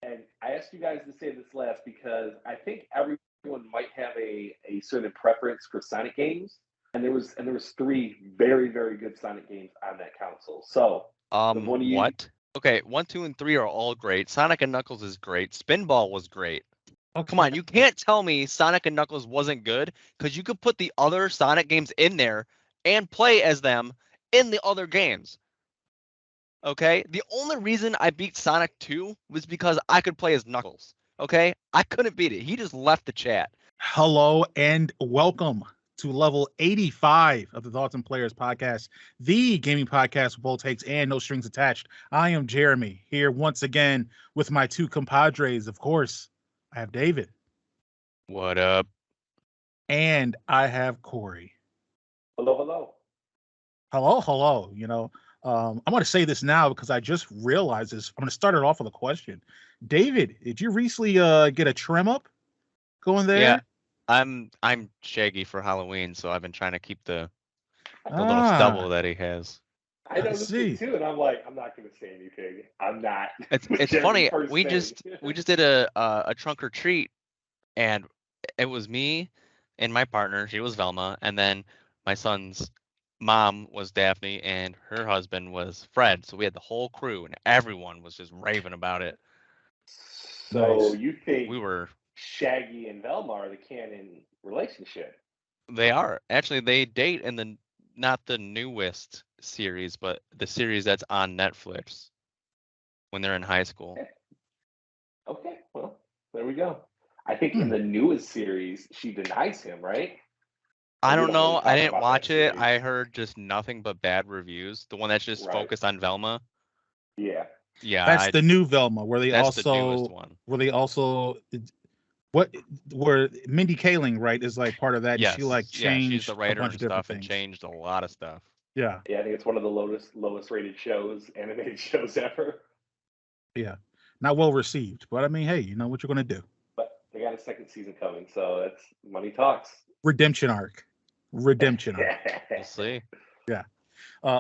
And I asked you guys to say this last because I think everyone might have a certain preference for Sonic games, and there was three very very good Sonic games on that console. So, if one of you, What? Okay, 1, 2, and 3 are all great. Sonic and Knuckles is great. Spinball was great. Come Okay. on, you can't tell me Sonic and Knuckles wasn't good because you could put the other Sonic games in there and play as them in the other games. Okay? The only reason I beat Sonic 2 was because I could play as Knuckles. Okay? I couldn't beat it. He just left the chat. Hello and welcome to level 85 of the Thoughts and Players podcast, the gaming podcast with bold takes and no strings attached. I am Jeremy, here once again with my two compadres. Of course, I have David. What up? And I have Corey. hello, hello. Hello. I'm going to say this now because I just realized this. I'm going to start it off with a question. David, did you recently get a trim up going there? Yeah. I'm Shaggy for Halloween, so I've been trying to keep the little stubble that he has. I noticed it too, and I'm like, I'm not going to say anything. I'm not. It's funny. We just did a trunk or treat, and it was me and my partner. She was Velma, and then my son's mom was Daphne, and her husband was Fred. So we had the whole crew, and everyone was just raving about it. So Nice. you think We were. Shaggy and Velma are the canon relationship? They are actually they date in the not the newest series, but the series that's on Netflix when they're in high school. Okay, well, there we go. I think in the newest series, she denies him, right? I We don't don't know. really I talk didn't about watch that it. series. I heard just nothing but bad reviews. The one that's just Right. focused on Velma. Yeah. Yeah, That's the new Velma, where they that's the newest also one. where Mindy Kaling, right, is like part of that, and Yes. she like Yeah, she's changed the a writer bunch and of different stuff and things. changed a lot of stuff. Yeah, Yeah, I think it's one of the lowest rated shows, animated shows ever. yeah, not well received, but I mean, hey, you know what you're gonna do? But they got a second season coming, so that's money talks. Redemption arc. We'll see. Yeah.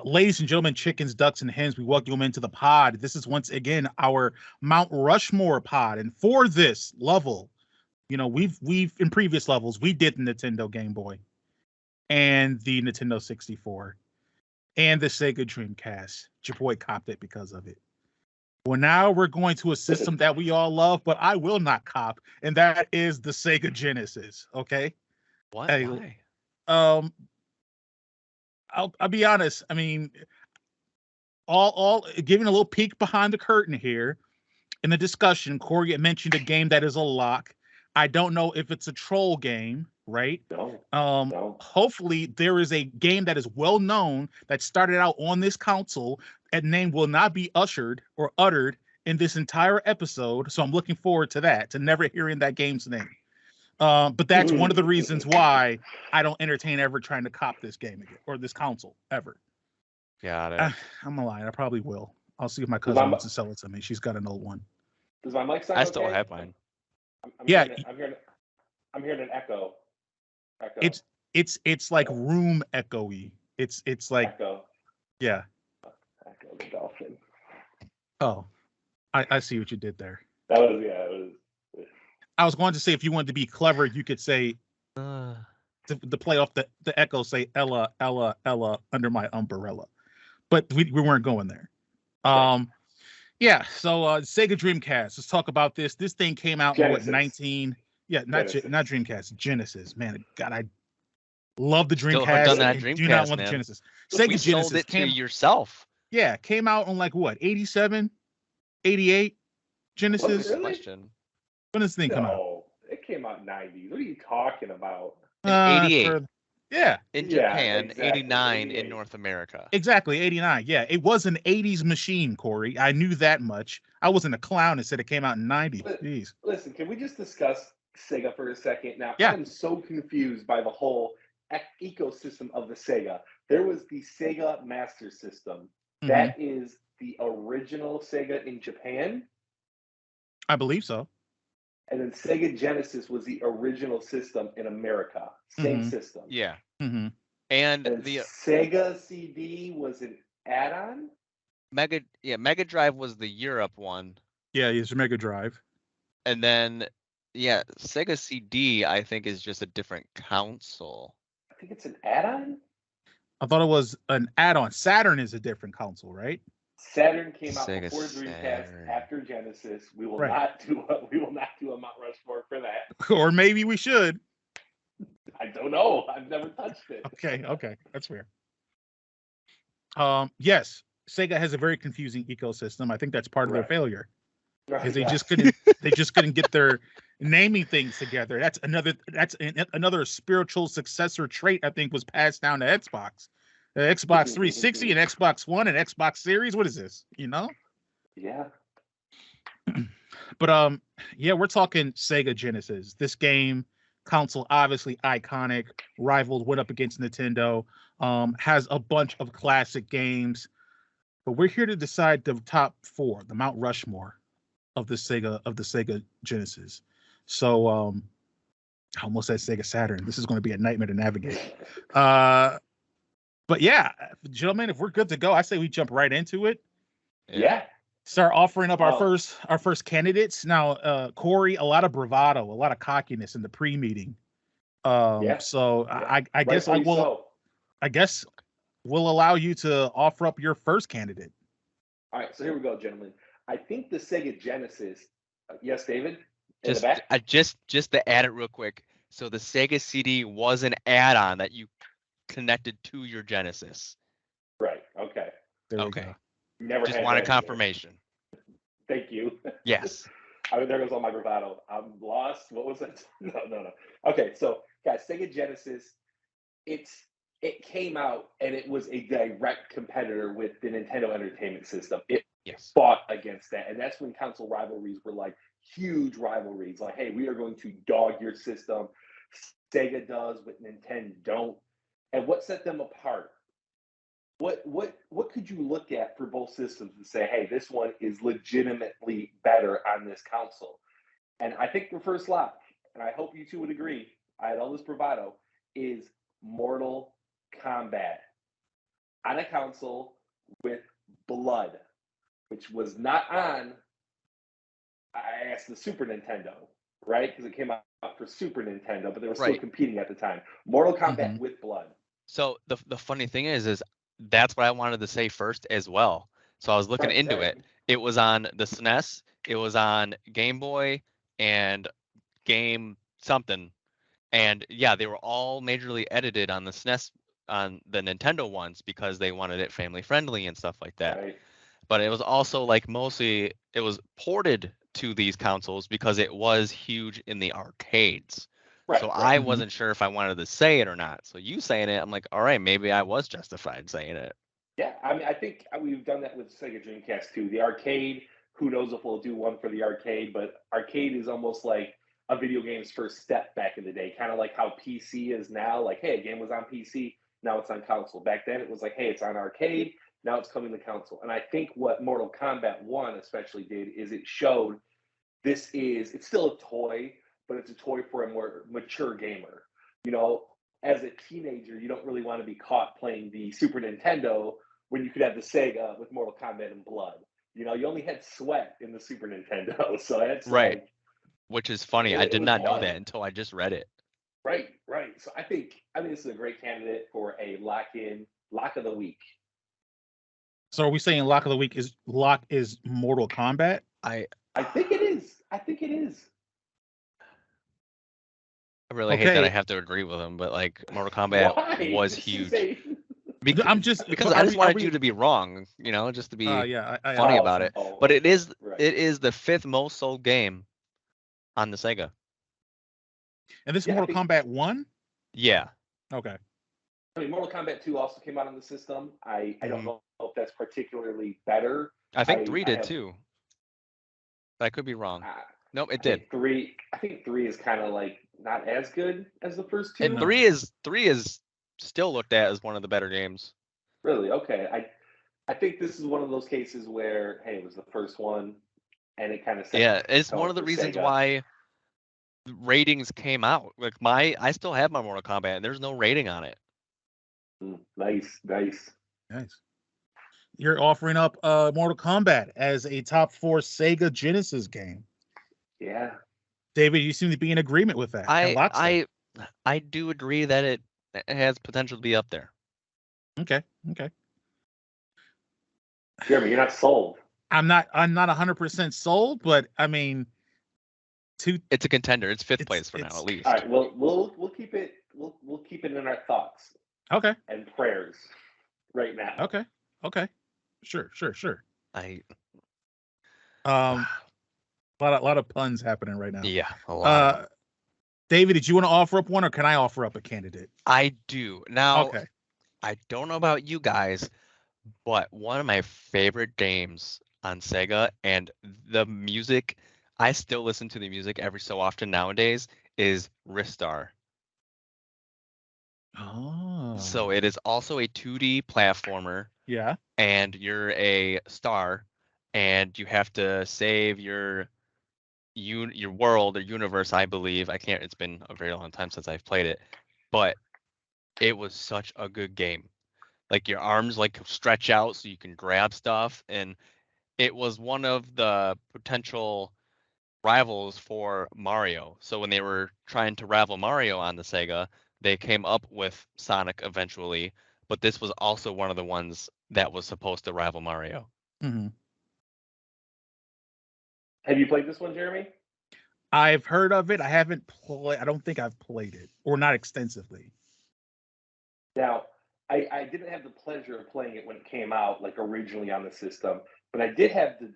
Ladies and gentlemen, chickens, ducks, and hens, we welcome you into the pod. This is once again our Mount Rushmore pod, and for this level, you know, we've in previous levels we did the Nintendo Game Boy and the Nintendo 64 and the Sega Dreamcast. Your boy copped it because of it. Well, now we're going to a system that we all love, but I will not cop, and that is the Sega Genesis. Okay. What? Hey, Why? I'll be honest. I mean, all giving a little peek behind the curtain here in the discussion. Corey had mentioned a game that is a lock. I don't know if it's a troll game, right? No. Hopefully there is a game that is well known that started out on this console. That name will not be ushered or uttered in this entire episode. So I'm looking forward to that, to never hearing that game's name. But that's one of the reasons why I don't entertain ever trying to cop this game again or this console ever. Got it. I'm lying. I probably will. I'll see if my cousin wants to sell it to me. She's got an old one. Does my mic sound I still okay? have mine. I'm Yeah. I'm hearing an echo. It's like room echoey. It's like Echo. yeah. Echo the dolphin. Oh, I see what you did there. That was it was. I was going to say if you wanted to be clever, you could say to play off the echo, say Ella, Ella, Ella under my umbrella. But we weren't going there. Yeah, so Sega Dreamcast. Let's talk about this. This thing came out in what, 19? Yeah, not Dreamcast, Genesis. Man, God, I love the Dreamcast. Still hooked on that Dreamcast, do not want man. the Genesis. Sega you Genesis sold it to yourself. Yeah, came out on like what, 87, 88? Genesis. Really? Question. When does this thing come out? No, it came out in 90s. What are you talking about? In 88. Yeah. In Japan, exactly, 89 88. in North America. Exactly, 89. Yeah, it was an 80s machine, Corey. I knew that much. I wasn't a clown and said it came out in 90. Jeez. Listen, can we just discuss Sega for a second? Now, Yeah. I'm so confused by the whole ecosystem of the Sega. There was the Sega Master System. That is the original Sega in Japan. I believe so. And then Sega Genesis was the original system in America. Same system. Yeah. Mm-hmm. And the Sega CD was an add-on. Mega Drive was the Europe one. Yeah, it's your Mega Drive. And then, yeah, Sega CD, I think, is just a different console. I think it's an add-on. I thought it was an add-on. Saturn is a different console, right? Saturn came out Sega before Dreamcast, Saturn. after Genesis. We will Right. not do a Mount Rushmore for that. Or maybe we should. I don't know. I've never touched it. Okay, that's fair. Yes, Sega has a very confusing ecosystem. I think that's part of their Right. failure. Right, Because they yeah. just couldn't get their naming things together. That's another spiritual successor trait I think was passed down to Xbox. The Xbox 360 and Xbox One and Xbox Series. What is this? You know? Yeah. But yeah, we're talking Sega Genesis. This game console, obviously iconic, went up against Nintendo, has a bunch of classic games. But we're here to decide the top 4, the Mount Rushmore of the Sega Genesis. So I almost said Sega Saturn. This is going to be a nightmare to navigate. But yeah, gentlemen, if we're good to go, I say we jump right into it. Yeah. Start offering up our first candidates. Now, Corey, a lot of bravado, a lot of cockiness in the pre-meeting. Yeah. So Yeah. I guess I will. So. I guess we'll allow you to offer up your first candidate. All right, so here we go, gentlemen. I think the Sega Genesis. Yes, David. Just to add it real quick. So the Sega CD was an add-on that you connected to your Genesis. Right. Okay. Okay. Never just had wanted that confirmation. Either. Thank you. Yes. There goes all my bravado. I'm lost. What was it? No. Okay, so guys, Sega Genesis. It came out and it was a direct competitor with the Nintendo Entertainment System. It fought against that, and that's when console rivalries were like huge rivalries. Like, hey, we are going to dog your system. Sega does, but Nintendo don't. And what set them apart? What could you look at for both systems and say, hey, this one is legitimately better on this console? And I think the first lock, and I hope you two would agree, I had all this bravado, is Mortal Kombat on a console with blood, which was not on, I asked the Super Nintendo, right? Because it came out for Super Nintendo, but they were still competing at the time. Mortal Kombat with blood. So the funny thing is that's what I wanted to say first as well. So I was looking into it. It was on the SNES, it was on Game Boy and Game something. And yeah, they were all majorly edited on the SNES, on the Nintendo ones, because they wanted it family friendly and stuff like that. Right. But it was also like mostly it was ported to these consoles because it was huge in the arcades. Right, so I wasn't sure if I wanted to say it or not. So you saying it, I'm like, all right, maybe I was justified saying it. Yeah, I mean, I think we've done that with Sega Dreamcast too. The arcade, who knows if we'll do one for the arcade, but arcade is almost like a video game's first step back in the day, kind of like how PC is now. Like, hey, a game was on PC, now it's on console. Back then, it was like, hey, it's on arcade, now it's coming to console. And I think what Mortal Kombat 1 especially did is it showed it's still a toy, but it's a toy for a more mature gamer. You know, as a teenager, you don't really want to be caught playing the Super Nintendo when you could have the Sega with Mortal Kombat and blood. You know, you only had sweat in the Super Nintendo, so that's right. Like, which is funny. I did not know that until I just read it. Right. So I think this is a great candidate for a lock of the week. So are we saying lock of the week is Mortal Kombat? I think it is. I really hate that I have to agree with him, but like Mortal Kombat was huge. Because I just wanted you to be wrong, you know, just to be funny about it. But it is the 5th most sold game on the Sega. And this is Mortal Kombat 1? Yeah. Okay. I mean, Mortal Kombat 2 also came out on the system. I don't know if that's particularly better. I think 3 did too. I could be wrong. Nope, it did. I think 3 is kind of like not as good as the first 2. And 3 is still looked at as one of the better games. Really? Okay. I think this is one of those cases where, hey, it was the first one, and it kind of it's one of the reasons why ratings came out. Like I still have my Mortal Kombat, and there's no rating on it. Nice. You're offering up Mortal Kombat as a top 4 Sega Genesis game. Yeah. David, you seem to be in agreement with that. And lockstep. I do agree that it has potential to be up there. Okay. Jeremy, you're not sold. I'm not 100% sold, but I mean, it's a contender. It's fifth place for now, at least. All right. Well, we'll keep it. We'll keep it in our thoughts. Okay. And prayers right now. Okay. Sure. A lot of puns happening right now. Yeah, a lot. David, did you want to offer up one, or can I offer up a candidate? I do. Now, okay. I don't know about you guys, but one of my favorite games on Sega, and the music, I still listen to the music every so often nowadays, is Ristar. Oh. So it is also a 2D platformer. Yeah. And you're a star, and you have to save your world or universe, I believe. It's been a very long time since I've played it, but it was such a good game. Like, your arms like stretch out so you can grab stuff, and it was one of the potential rivals for Mario. So when they were trying to rival Mario on the Sega, they came up with Sonic eventually, but this was also one of the ones that was supposed to rival Mario. Mm-hmm. Have you played this one, Jeremy? I've heard of it. I haven't played. I don't think I've played it, or not extensively. Now, I didn't have the pleasure of playing it when it came out, like originally on the system, but I did have the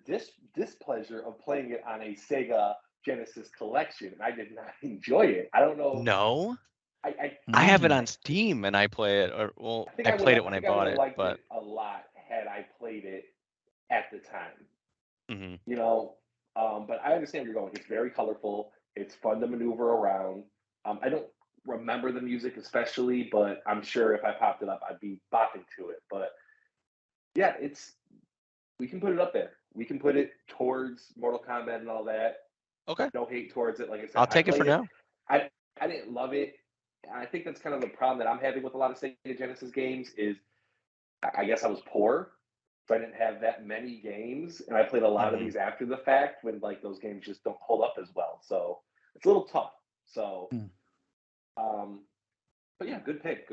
displeasure of playing it on a Sega Genesis collection, and I did not enjoy it. I don't know. No, I have it on Steam and I play it. I played it when I bought it, but it a lot had I played it at the time. Mm-hmm. You know, but I understand where you're going. It's very colorful. It's fun to maneuver around. I don't remember the music especially, but I'm sure if I popped it up, I'd be bopping to it. But yeah, we can put it up there. We can put it towards Mortal Kombat and all that. Okay. No hate towards it. Like I said, I'll take it for now. I didn't love it. I think that's kind of the problem that I'm having with a lot of Sega Genesis games is I guess I was poor. So I didn't have that many games, and I played a lot of these after the fact when like those games just don't hold up as well. So it's a little tough. So, but yeah, good pick.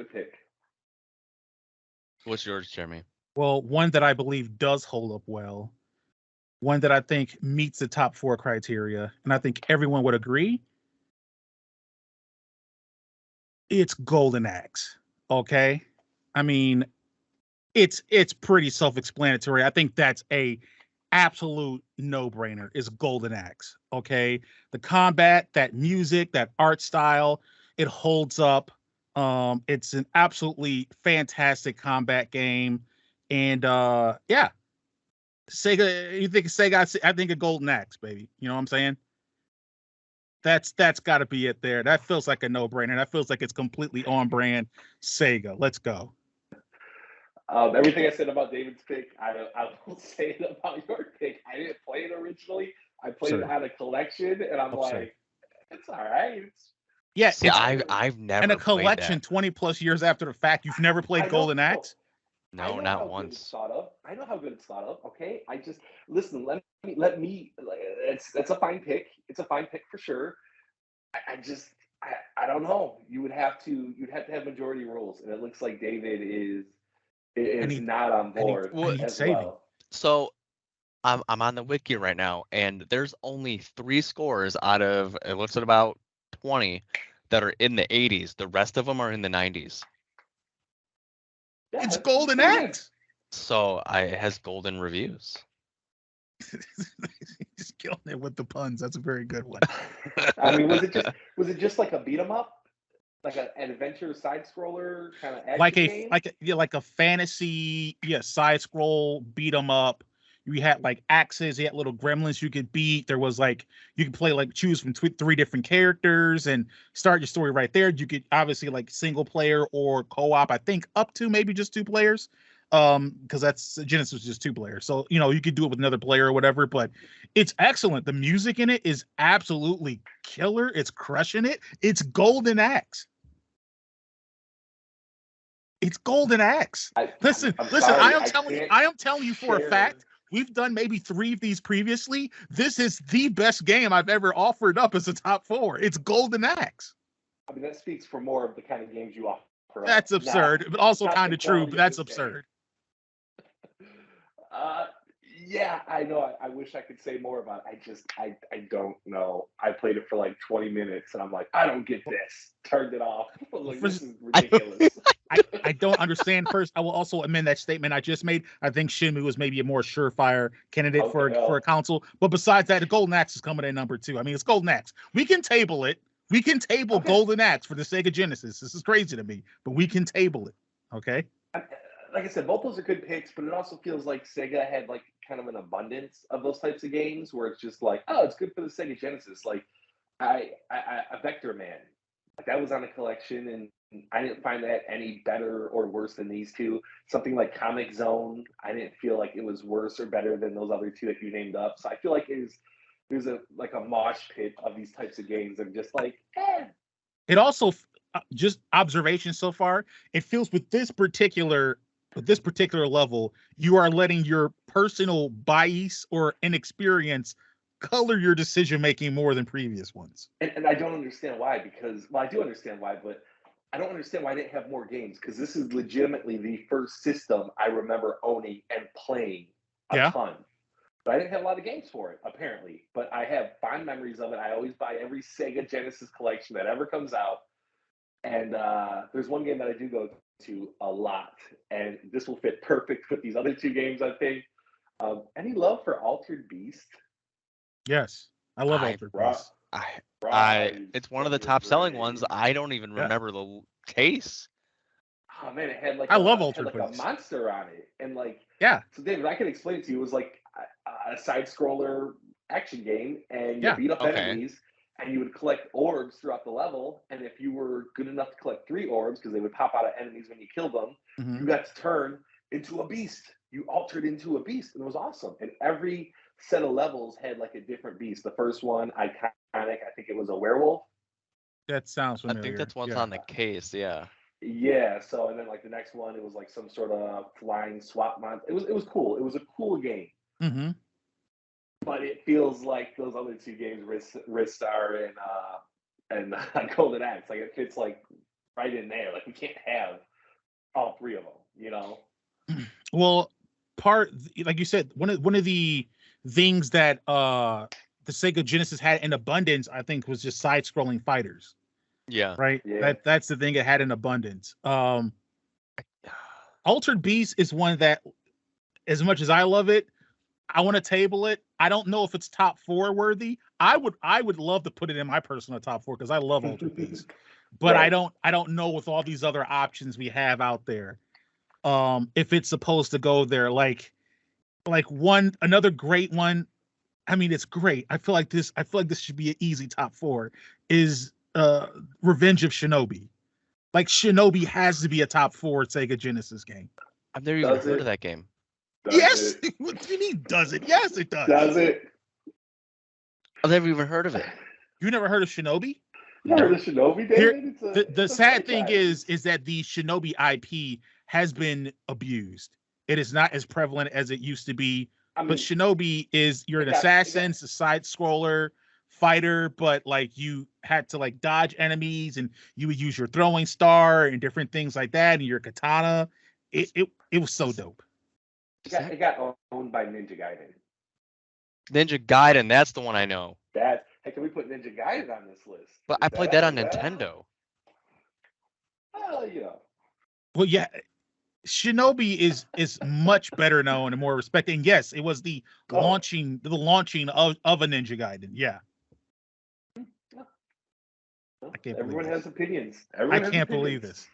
What's yours, Jeremy? Well, one that I believe does hold up well, one that I think meets the top 4 criteria, and I think everyone would agree. It's Golden Axe. Okay, I mean, it's pretty self-explanatory. I think that's a absolute no-brainer. Is Golden Axe. Okay, the combat, that music, that art style, it holds up. It's an absolutely fantastic combat game, and yeah, Sega. You think Sega? I think a Golden Axe, baby. You know what I'm saying? That's got to be it there. That feels like a no-brainer. That feels like it's completely on brand Sega. Let's go. Everything I said about David's pick, I will say it about your pick. I didn't play it originally. I played it on a collection, and I'm like, it's all right. See, I've never and a collection played that. 20 plus years after the fact. You've never played Golden Axe? No, not once. I know how good it's thought of. Okay, I just listen. Let me. It's a fine pick. It's a fine pick for sure. I don't know. You'd have to have majority rules, and it looks like David is not on board as well. So I'm on the wiki right now, and there's only 3 scores out of it looks at about 20 that are in the 80s. The rest of them are in the 90s. Yeah, it's Golden Axe. So it has golden reviews. Just killing it with the puns. That's a very good one. I mean, was it just like a beat 'em up, like an adventure side scroller kind of action game? like a fantasy side scroll beat 'em up. You had like axes, you had little gremlins you could beat. There was like you could play like choose from 3 different characters and start your story right there. You could obviously like single player or co-op. I think up to maybe just 2 players, because that's Genesis was just 2 players. So you could do it with another player or whatever. But it's excellent. The music in it is absolutely killer. It's crushing it. It's Golden Axe. It's Golden Axe. Listen. I'm Listen. sorry, I am telling you for a share- fact. We've done maybe 3 of these previously. This is the best game I've ever offered up as a top 4. It's Golden Axe. I mean, that speaks for more of the kind of games you offer. That's absurd, but also not kind the of true. quality But of that's this game. absurd. Yeah, I know. I wish I could say more about it. I don't know. I played it for like 20 minutes, and I'm like, I don't get this. Turned it off. I was like, this is ridiculous. I don't understand. First, I will also amend that statement I just made. I think Shinmu was maybe a more surefire candidate for a console. But besides that, the Golden Axe is coming in number 2. I mean, it's Golden Axe. We can table it. We can table Golden Axe for the Sega Genesis. This is crazy to me, but we can table it. Okay. Like I said, both those are good picks, but it also feels like Sega had like kind of an abundance of those types of games where it's just like, oh, it's good for the Sega Genesis. Like a Vector Man, like that was on a collection, and I didn't find that any better or worse than these two. Something like Comic Zone, I didn't feel like it was worse or better than those other two that you named up. So I feel like there's a mosh pit of these types of games. I'm just like, It also just observation so far. It feels with this particular level, you are letting your personal bias or inexperience color your decision making more than previous ones. And I don't understand why, because I do understand why, but I don't understand why I didn't have more games, because this is legitimately the first system I remember owning and playing a ton. But I didn't have a lot of games for it, apparently. But I have fond memories of it. I always buy every Sega Genesis collection that ever comes out. And there's one game that I do go to a lot, and this will fit perfect with these other 2 games, I think. Any love for Altered Beast? Yes, I love Altered Beast. It's one of the top selling ones. I don't even remember the case. Oh man, it had like I love Altered Beast. A monster on it, and so David, I can explain it to you. It was like a side scroller action game, and you beat up enemies. And you would collect orbs throughout the level, and if you were good enough to collect 3 orbs, because they would pop out of enemies when you killed them, you got to turn into a beast. You altered into a beast, and it was awesome. And every set of levels had like a different beast. The first one, iconic, I think it was a werewolf. That sounds familiar. I think that's what's on the case, yeah. Yeah, so and then like the next one, it was like some sort of flying swap monster. It was cool. It was a cool game. Mm-hmm. But it feels like those other 2 games, Ristar and Golden Axe, like it fits like right in there. Like we can't have all 3 of them, you know. Well, like you said, one of the things that the Sega Genesis had in abundance, I think, was just side-scrolling fighters. Yeah. Right. Yeah. That's the thing it had in abundance. Altered Beast is one that, as much as I love it, I want to table it. I don't know if it's top 4 worthy. I would love to put it in my personal top 4 because I love Altered Beast, but I don't know with all these other options we have out there, if it's supposed to go there. Like another great one. I mean, it's great. I feel like this should be an easy top 4. Is Revenge of Shinobi. Like Shinobi has to be a top 4 Sega Genesis game. I've never even heard of that game. Yes. What do you mean, does it? Yes, it does. Does it? I've never even heard of it. You never heard of Shinobi? You heard of Shinobi, David? The sad thing is that the Shinobi IP has been abused. It is not as prevalent as it used to be. But Shinobi you're an assassin, it's a side scroller fighter, but like you had to like dodge enemies, and you would use your throwing star and different things like that, and your katana. It was so dope. It got owned by Ninja Gaiden. Ninja Gaiden, that's the one I know. Hey, can we put Ninja Gaiden on this list? But I played that on Nintendo. Well, you know. Well, yeah, Shinobi is much better known and more respected. And yes, it was the launching of a Ninja Gaiden. Yeah. Everyone has opinions. I can't believe this.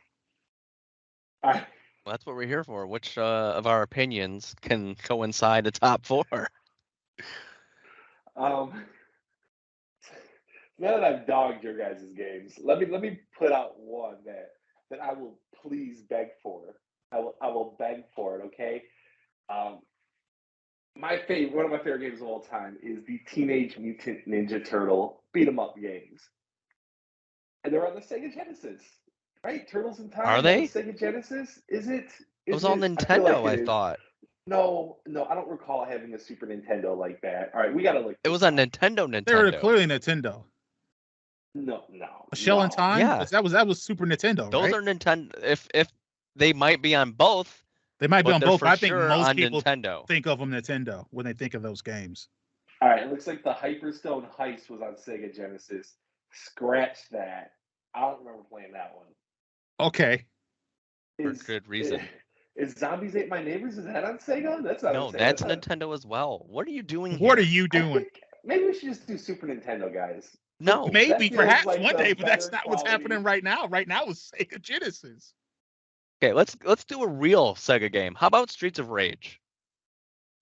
Well, that's what we're here for. Which of our opinions can coincide the top 4? Now that I've dogged your guys' games, let me put out one that I will please beg for. I will beg for it. Okay. One of my favorite games of all time is the Teenage Mutant Ninja Turtle beat 'em up games, and they're on the Sega Genesis. Right? Turtles in Time. Are they? Sega Genesis? Is it? It was all I feel Nintendo, like I it is. thought. No, I don't recall having a Super Nintendo like that. All right, we gotta look. It was on Nintendo. They were Nintendo. clearly Nintendo. No. A Shell in Time? Yeah. That was Super Nintendo, Those right? are Nintendo. If they might be on both, They might be but on they're both, for but I think sure most on people Nintendo. think of them Nintendo when they think of those games. All right, it looks like the Hyperstone Heist was on Sega Genesis. Scratch that. I don't remember playing that one. Okay. For good reason. Is Zombies Ate My Neighbors? Is that on Sega? That's not No, on Sega. that's Nintendo as well. What are you doing here? What are you I doing? think maybe we should just do Super Nintendo, guys. No. Maybe, That feels perhaps like one the day, but that's better not what's quality. happening right now. Right now is Sega Genesis. Okay, let's do a real Sega game. How about Streets of Rage?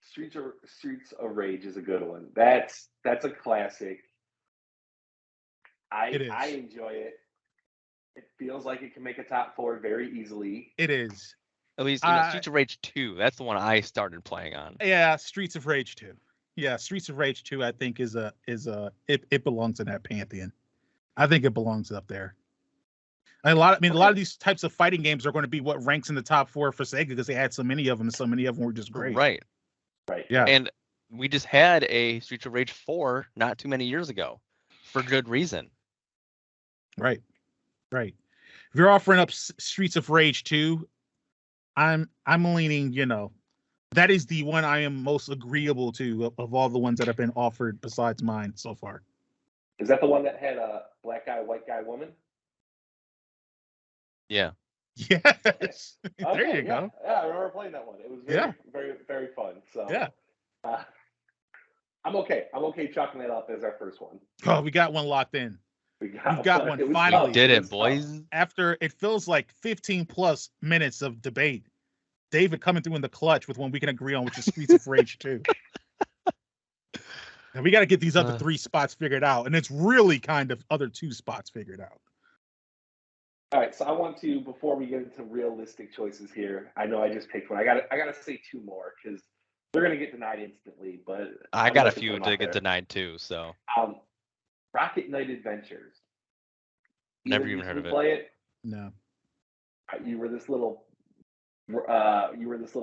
Streets of Rage is a good one. That's a classic. It is. I enjoy it. It feels like it can make a top 4 very easily. It is. At least Streets of Rage 2. That's the one I started playing on. Yeah, Streets of Rage 2. Yeah, Streets of Rage 2 I think it belongs in that pantheon. I think it belongs up there. A lot of these types of fighting games are going to be what ranks in the top 4 for Sega because they had so many of them and so many of them were just great. Right. Yeah. And we just had a Streets of Rage 4 not too many years ago for good reason. Right. If you're offering up Streets of Rage 2, I'm leaning, that is the one I am most agreeable to of all the ones that have been offered besides mine so far. Is that the one that had a black guy, white guy, woman? Yeah. Yes. There Okay, you go. Yeah, I remember playing that one. It was very, very, very fun. So Yeah. I'm okay. I'm okay chalking that up as our first one. Oh, we got one locked in. We've got one finally. We did it, boys. After it feels like 15 plus minutes of debate, David coming through in the clutch with one we can agree on, which is Streets of Rage 2. And we got to get these other 3 spots figured out. And it's really kind of other 2 spots figured out. All right, so I want to, before we get into realistic choices here, I know I just picked one. I gotta say 2 more because they're gonna get denied instantly. But I got a few to get denied too. So Rocket Knight Adventures. Never even heard of it. Play it? No. You were this little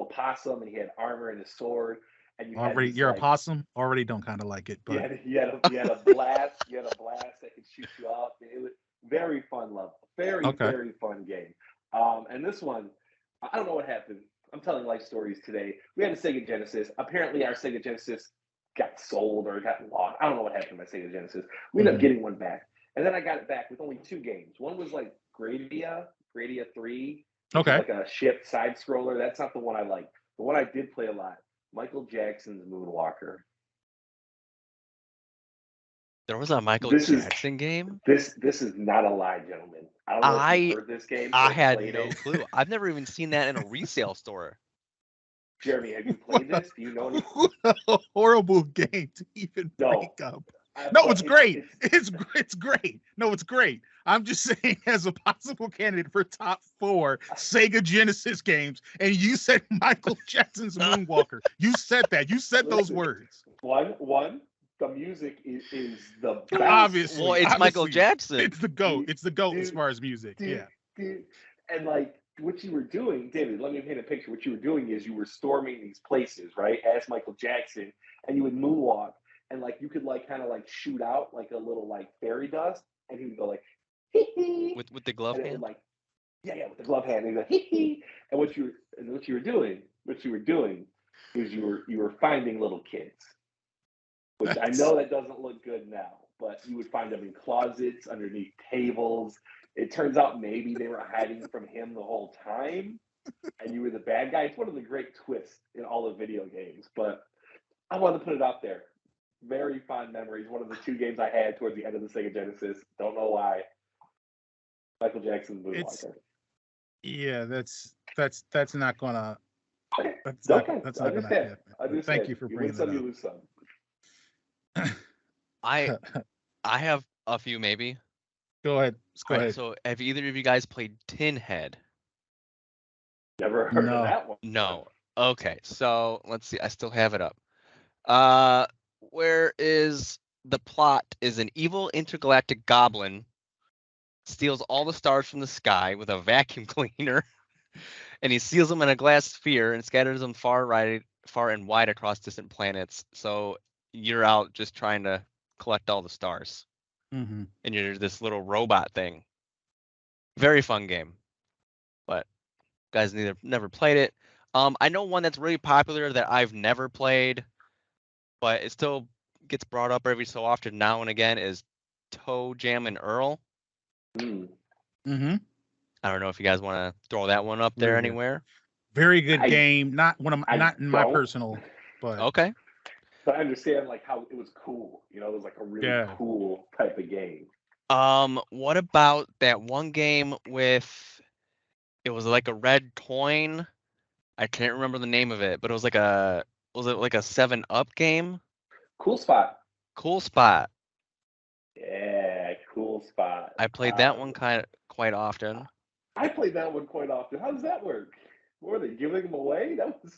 possum, and he had armor and a sword. And you're a possum. Already don't kind of like it, but you had a blast. You had a blast that could shoot you up. It was very fun level. Very fun game. And this one, I don't know what happened. I'm telling life stories today. We had a Sega Genesis. Apparently, our Sega Genesis got sold or got lost. I don't know what happened to my Sega Genesis. We ended up getting one back, and then I got it back with only 2 games. One was like Gradia 3. Okay. Like a ship side scroller. That's not the one I like. The one I did play a lot. Michael Jackson's Moonwalker. There was a Michael Jackson game? This is not a lie, gentlemen. I don't know if you've heard this game. I had no clue. I've never even seen that in a resale store. Jeremy, have you played this? Do you know anything? What a horrible game to even think of. No, it's great. It's great. No, it's great. I'm just saying, as a possible candidate for top 4 Sega Genesis games, and you said Michael Jackson's Moonwalker. You said that. You said those words. One. The music is the best. Obviously. Well, it's Michael Jackson. It's the GOAT. It's the GOAT as far as music. Yeah. And like what you were doing, David, let me paint a picture. What you were doing is you were storming these places, right, as Michael Jackson, and you would moonwalk, and like you could like kind of like shoot out like a little like fairy dust, and he would go like with the glove hand. With the glove hand. And he'd go hee. And what you were doing is you were finding little kids. Which I know that doesn't look good now, but you would find them in closets, underneath tables. It turns out maybe they were hiding from him the whole time, and you were the bad guy. It's one of the great twists in all of video games, but I wanted to put it out there. Very fond memories. One of the 2 games I had towards the end of the Sega Genesis. Don't know why. Michael Jackson's Moonwalker. Yeah, that's not gonna. That's not gonna happen. Thank you for bringing that up. You lose some. I have a few maybe. Go ahead. Go ahead. So have either of you guys played Tin Head? Never heard of that one. No. Okay, so let's see. I still have it up. Where is the plot is an evil intergalactic goblin steals all the stars from the sky with a vacuum cleaner, and he seals them in a glass sphere and scatters them far and wide across distant planets. So you're out just trying to collect all the stars, Mm-hmm. and you're this little robot thing. Very fun game, but guys never played it. I know one that's really popular that I've never played, but it still gets brought up every so often now and again is Toe Jam and Earl. Mm-hmm. I don't know if you guys want to throw that one up there Very good. anywhere. Very good game. Not in my personal, but Okay. But I understand like how it was cool. You know, it was like a really cool type of game. What about that one game with it was like a red coin? I can't remember the name of it, but it was like a 7-Up game? Cool Spot. Cool Spot. Yeah, Cool Spot. I played that one quite often. I played that one quite often. How does that work? What were they giving them away? That was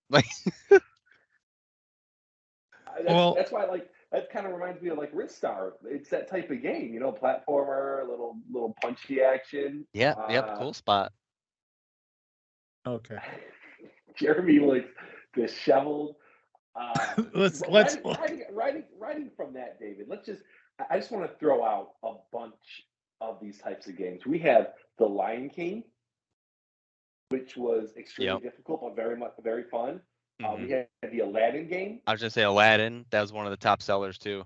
like that's why like that kind of reminds me of like Ristar. It's that type of game, you know, platformer, little punchy action. Yeah, Cool Spot. Okay. Jeremy looks disheveled. let's writing from that, David. I just want to throw out a bunch of these types of games. We had The Lion King, which was extremely difficult but very fun. We had the Aladdin game. I was gonna say Aladdin. That was one of the top sellers too.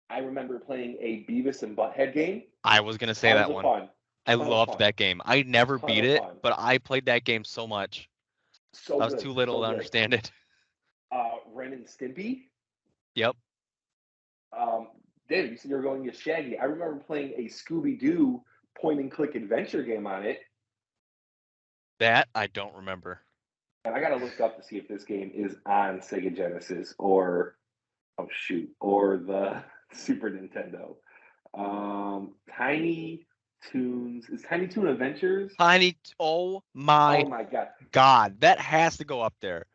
I remember playing a Beavis and Butthead game. I was gonna say that one. Fun. I loved that game. I never beat it, but I played that game so much. So I was too little to understand it. Ren and Stimpy. Yep. David, you said you were going to Shaggy. I remember playing a Scooby-Doo point-and-click adventure game on it. That I don't remember. And I got to look up to see if this game is on Sega Genesis or the Super Nintendo. Tiny Toons. Is Tiny Toon Adventures? Oh my God. That has to go up there.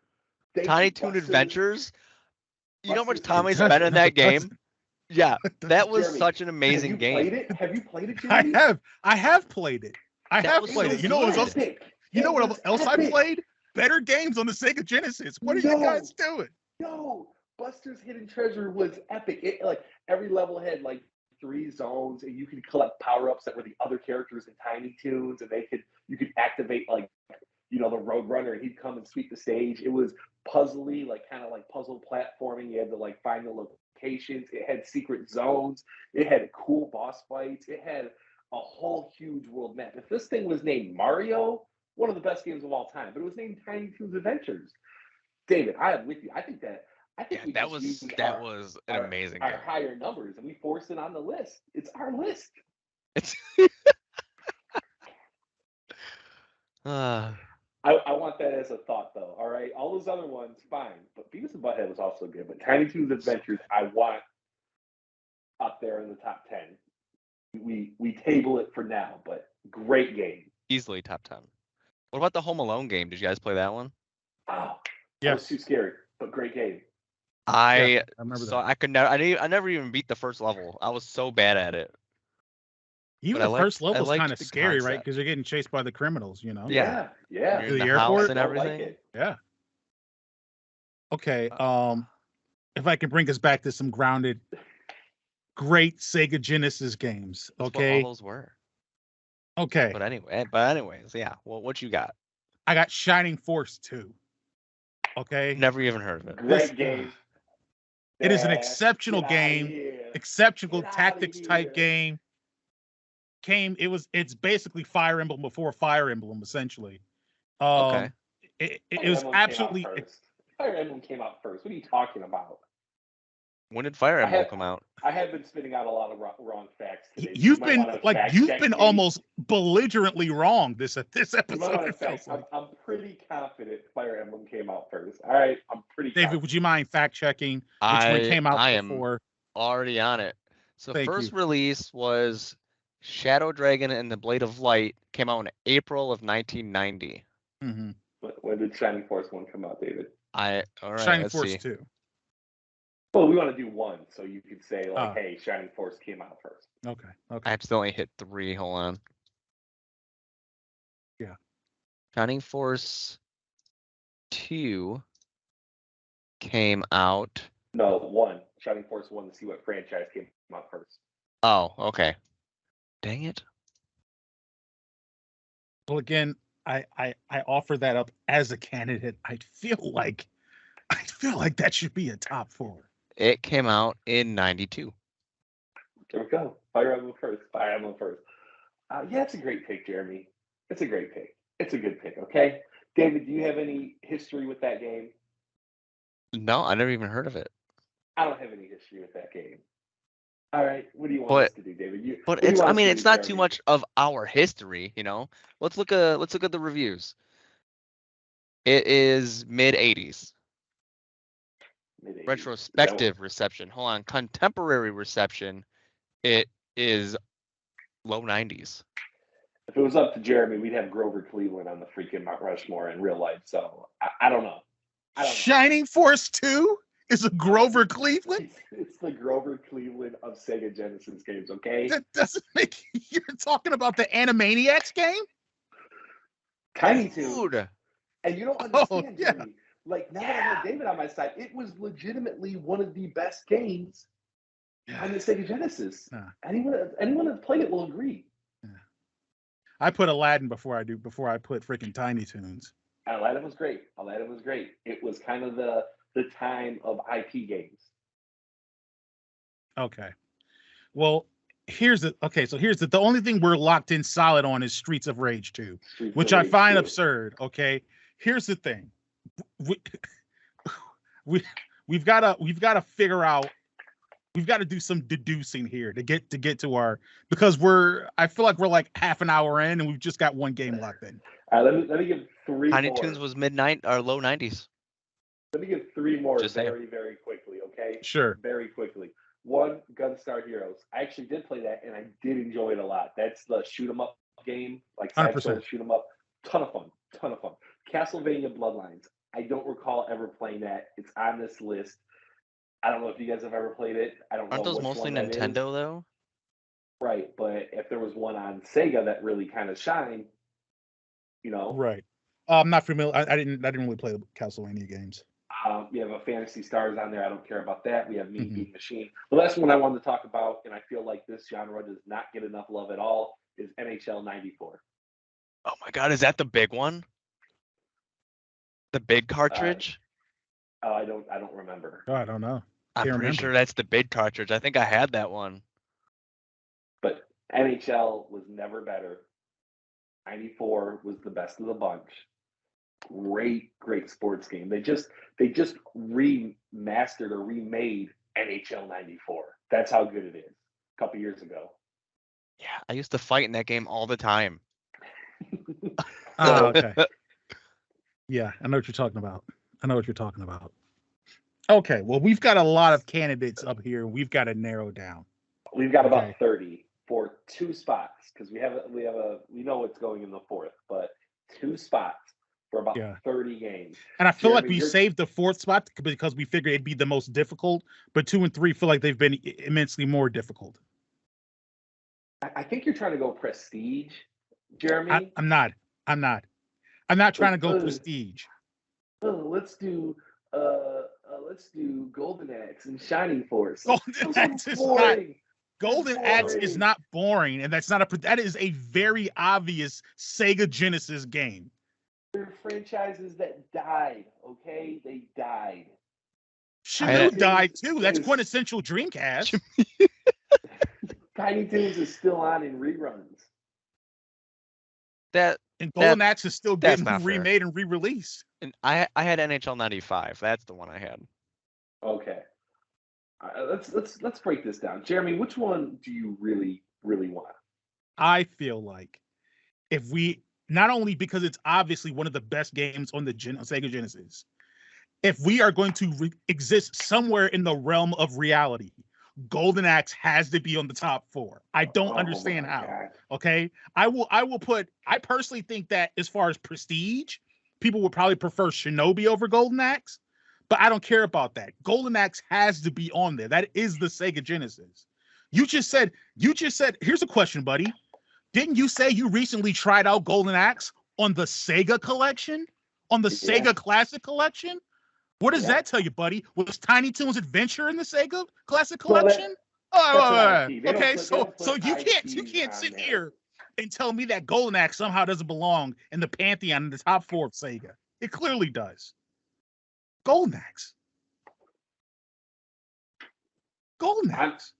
Tiny Toon Adventures. You know how much time I spent in that game? Yeah, that was Jeremy, such an amazing game. Have you played it, Jeremy? I have played it. I have played it. You know what else? You know what else I played? Better games on the Sega Genesis. What are you guys doing? No, Buster's Hidden Treasure was epic. It, like every level had like 3 zones, and you could collect power-ups that were the other characters in Tiny Toons, and you could activate like the Roadrunner, and he'd come and sweep the stage. It was puzzly, like kind of like puzzle platforming. You had to like find the locations. It had secret zones. It had cool boss fights. It had a whole huge world map. If this thing was named Mario, one of the best games of all time, but it was named Tiny Toons Adventures. David, I am with you. I think that was an amazing game. Our higher numbers, and we forced it on the list. It's our list. I want that as a thought, though. All right, all those other ones, fine, but Beavis and Butthead was also good. But Tiny Toons Adventures, I want up there in the top 10. We table it for now, but great game. Easily top 10. What about the Home Alone game? Did you guys play that one? Oh, yeah. That was too scary, but great game. I remember that. I never even beat the first level. I was so bad at it. Even the first level is kind of scary, right? Because you're getting chased by the criminals, you know? Yeah. You're in the airport and everything. Like yeah. Okay. If I can bring us back to some grounded, great Sega Genesis games. Okay. That's what all those were. Okay. But anyways, yeah. Well, what you got? I got Shining Force 2. Okay. Never even heard of it. Great game. It is an exceptional game. Exceptional tactics type game. It's basically Fire Emblem before Fire Emblem, essentially. Okay. It was absolutely. Fire Emblem came out first. What are you talking about? When did Fire Emblem come out? I have been spitting out a lot of wrong facts today. You've been almost belligerently wrong this episode. I'm pretty confident Fire Emblem came out first. All right, I'm pretty. David, confident. Would you mind fact checking which one came out before? Am already on it. So first release was Shadow Dragon and the Blade of Light. Came out in April of 1990. Mm-hmm. When did Shining Force 1 come out, David? Shining Force 2. Well, we want to do one, so you could say like, "Hey, Shining Force came out first." Okay. I accidentally hit 3. Hold on. Yeah. Shining Force 2 came out. No, 1. Shining Force 1 to see what franchise came out first. Oh, okay. Dang it. Well, again, I offer that up as a candidate. I feel like that should be a top 4. It came out in 92. There we go. Fire Emblem first. Fire Emblem first. Yeah, it's a great pick, Jeremy. It's a great pick. It's a good pick. Okay, David, do you have any history with that game? No, I never even heard of it. I don't have any history with that game. All right, what do you want us to do, David? But it's, I mean, it's not too much of our history, you know. Let's look at the reviews. It is mid 80s. Retrospective reception. Hold on, contemporary reception. It is low 90s. If it was up to Jeremy, we'd have Grover Cleveland on the freaking Mount Rushmore in real life. So I don't know. Shining Force 2 is a Grover Cleveland? It's the Grover Cleveland of Sega Genesis games, okay? That doesn't make... You're talking about the Animaniacs game? Tiny Toons. And you don't understand, yeah. Jeremy. Like, now that I have David on my side, it was legitimately one of the best games on the Sega Genesis. Anyone that's played it will agree. I put Aladdin before I put freaking Tiny Toons. Aladdin was great. It was kind of the time of IP games. Okay. Well, here's the only thing we're locked in solid on is Streets of Rage 2, which I find absurd. Okay. Here's the thing. We've got to figure out. We've got to do some deducing here to get to our, because I feel like we're like half an hour in and we've just got one game locked in. All right, let me give 3 Tiny more. Toons was mid-90s or low 90s. Let me give 3 more Just very, very quickly, okay? Sure. Very quickly. 1, Gunstar Heroes. I actually did play that and I did enjoy it a lot. That's the shoot 'em up game, like side scroll shoot 'em up. Ton of fun. Castlevania Bloodlines. I don't recall ever playing that. It's on this list. I don't know if you guys have ever played it. I don't know. Aren't those mostly Nintendo though? Right, but if there was one on Sega that really kind of shined, you know. Right. I'm not familiar. I didn't really play the Castlevania games. We have a Phantasy Stars on there. I don't care about that. We have Mean Bean Machine. The last one I wanted to talk about, and I feel like this genre does not get enough love at all, is NHL 94. Oh my God, is that the big one? The big cartridge? I don't remember. Oh, I don't know. I'm pretty sure that's the big cartridge. I think I had that one. But NHL was never better. 94 was the best of the bunch. Great sports game. They just remastered or remade NHL 94. That's how good it is. A couple years ago. Yeah, I used to fight in that game all the time. Oh, okay. Yeah, I know what you're talking about. Okay, well, we've got a lot of candidates up here. We've got to narrow down. We've got about 30 for 2 spots because we know what's going in the 4th, but 2 spots for about 30 games. And I feel like we saved the 4th spot because we figured it'd be the most difficult, but 2 and 3 feel like they've been immensely more difficult. I think you're trying to go prestige, Jeremy. I'm not trying to go prestige. Let's do Golden Axe and Shining Force. Golden Axe is not boring, and that is a very obvious Sega Genesis game. They're franchises that died, okay? They died. Shinu died too. That's quintessential Dreamcast. Tiny Toons is still on in reruns. And Golden Axe is still getting remade and re-released. And I had NHL 95. That's the one I had. Okay. Let's break this down. Jeremy, which one do you really, really want? I feel like if we, not only because it's obviously one of the best games on the Sega Genesis, if we are going to exist somewhere in the realm of reality, Golden Axe has to be on the top 4. I don't understand how. God. Okay. I personally think that as far as prestige, people would probably prefer Shinobi over Golden Axe. But I don't care about that. Golden Axe has to be on there. That is the Sega Genesis. You just said, here's a question, buddy. Didn't you say you recently tried out Golden Axe on the Sega collection? On the Sega Classic collection? What does that tell you, buddy? Was Tiny Toons Adventure in the Sega Classic collection? Okay, so you can't sit here and tell me that Golden Axe somehow doesn't belong in the pantheon in the top 4 of Sega. It clearly does. Golden Axe. Golden Axe.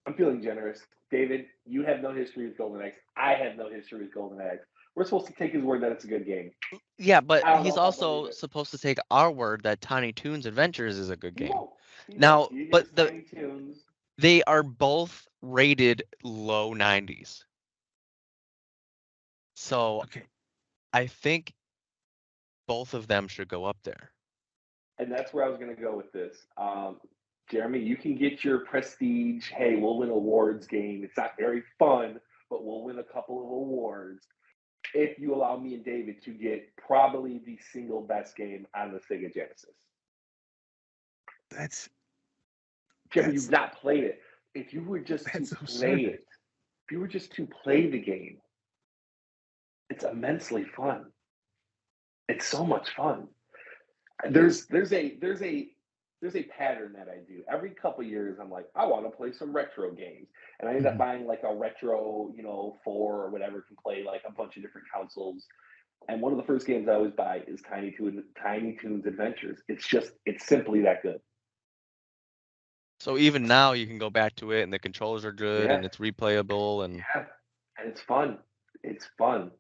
I'm feeling generous. David, you have no history with Golden Axe. I have no history with Golden Axe. We're supposed to take his word that it's a good game. Yeah, but he's also supposed to take our word that Tiny Toons Adventures is a good game. Now, but they are both rated low 90s. So I think both of them should go up there. And that's where I was going to go with this. Jeremy, you can get your prestige, hey, we'll win awards game. It's not very fun, but we'll win a couple of awards if you allow me and David to get probably the single best game on the Sega Genesis. Jeremy, you've not played it. If you were just to play it, if you were just to play the game, it's immensely fun. It's so much fun. There's a pattern that I do. Every couple of years, I'm like, I want to play some retro games. And I end up buying like a retro, 4 or whatever, can play like a bunch of different consoles. And one of the first games I always buy is Tiny Toons Adventures. It's simply that good. So even now you can go back to it and the controls are good and it's replayable and it's fun. It's fun.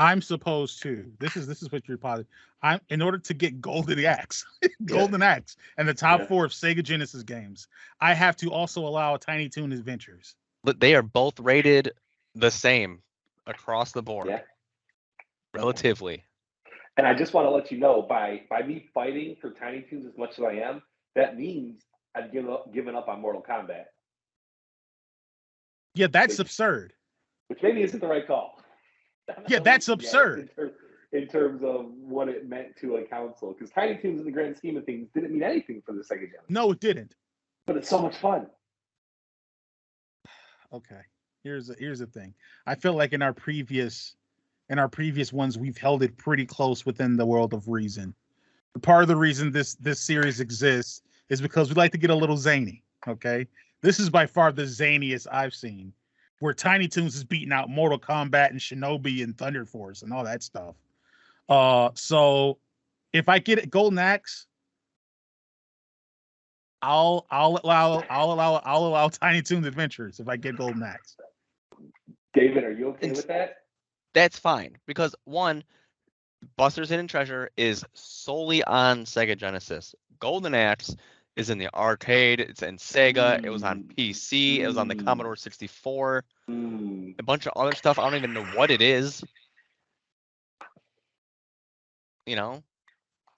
I'm supposed to. This is what you're positive. In order to get Golden Axe, Golden Axe, and the top 4 of Sega Genesis games, I have to also allow Tiny Toon Adventures. But they are both rated the same across the board, relatively. And I just want to let you know, by me fighting for Tiny Toons as much as I am, that means I've given up on Mortal Kombat. Yeah, that's absurd. Which maybe isn't the right call. Yeah, that's absurd. In terms of what it meant to a console. Because Tiny Toons, in the grand scheme of things, didn't mean anything for the Sega Genesis. No, it didn't. But it's so much fun. Okay. Here's the thing. I feel like in our previous ones, we've held it pretty close within the world of reason. Part of the reason this series exists is because we like to get a little zany. Okay. This is by far the zaniest I've seen, where Tiny Toons is beating out Mortal Kombat and Shinobi and Thunder Force and all that stuff. So if I get Golden Axe, I'll allow Tiny Toons Adventures if I get Golden Axe. David, are you okay with that? That's fine, because one, Buster's Hidden Treasure is solely on Sega Genesis. Golden Axe is in the arcade. It's in Sega. It was on PC. It was on the Commodore 64. A bunch of other stuff. I don't even know what it is.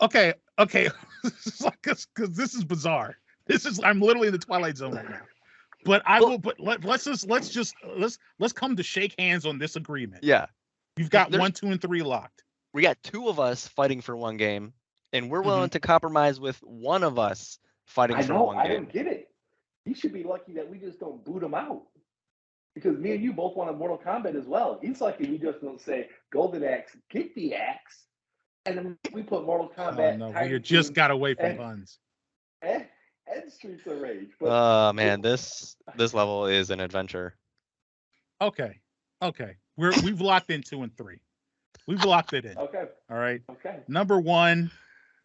Okay. Because this is bizarre. I'm literally in the Twilight Zone right now. But let's come to shake hands on this agreement. Yeah. You've got 1, 2, and 3 locked. We got 2 of us fighting for one game, and we're willing to compromise with one of us fighting for one game. I don't get it. He should be lucky that we just don't boot him out. Because me and you both want a Mortal Kombat as well. He's lucky we just don't say, Golden Axe, get the axe. And then we put Mortal Kombat. Oh, no, you just got away from puns. And Streets of Rage. Oh, man, this level is an adventure. Okay. We've locked in 2 and 3. We've locked it in. Okay. All right. Okay. Number 1,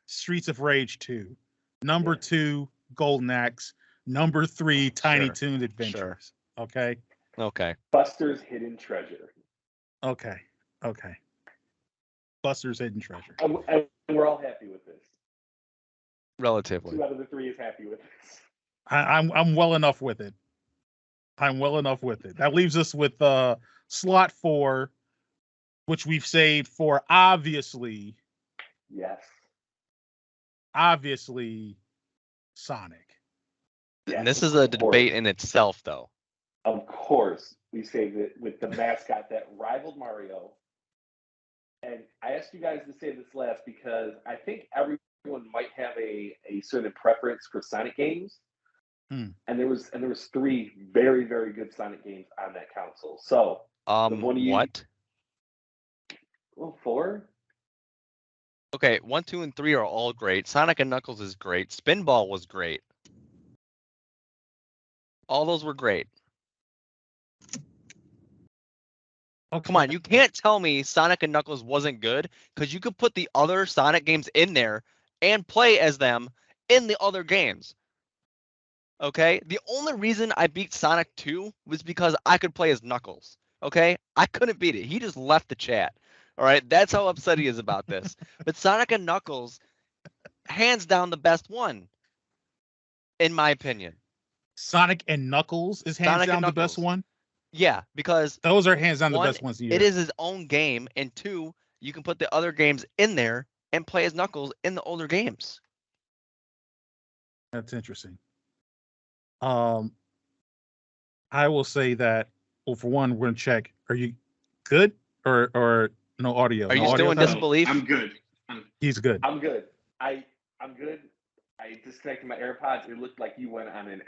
Streets of Rage 2. Number 2, Golden Axe. Number 3, Tiny Toons Adventures. Okay. Buster's Hidden Treasure. Okay. Buster's Hidden Treasure. And we're all happy with this. Relatively. 2 out of the 3 is happy with this. I'm well enough with it. That leaves us with slot 4, which we've saved for obviously Sonic. Yes, and this is a debate in itself, though. Of course, we saved it with the mascot that rivaled Mario. And I asked you guys to say this last because I think everyone might have a certain preference for Sonic games. And there was three very, very good Sonic games on that console. So what? Well, four. Okay, 1, 2, and 3 are all great. Sonic and Knuckles is great. Spinball was great. All those were great. Okay. Come on, you can't tell me Sonic and Knuckles wasn't good because you could put the other Sonic games in there and play as them in the other games. Okay? The only reason I beat Sonic 2 was because I could play as Knuckles. Okay? I couldn't beat it. He just left the chat. All right? That's how upset he is about this. But Sonic and Knuckles, hands down the best one, in my opinion. Sonic and Knuckles is hands down the best one? Yeah, because those are hands down the best ones. It is his own game, and 2, you can put the other games in there and play as Knuckles in the older games. That's interesting. I will say that. Well, for one, we're gonna check. Are you good or no audio? Are no you audio still in disbelief? I'm good. He's good. I'm good. I'm good. I disconnected my AirPods. It looked like you went on an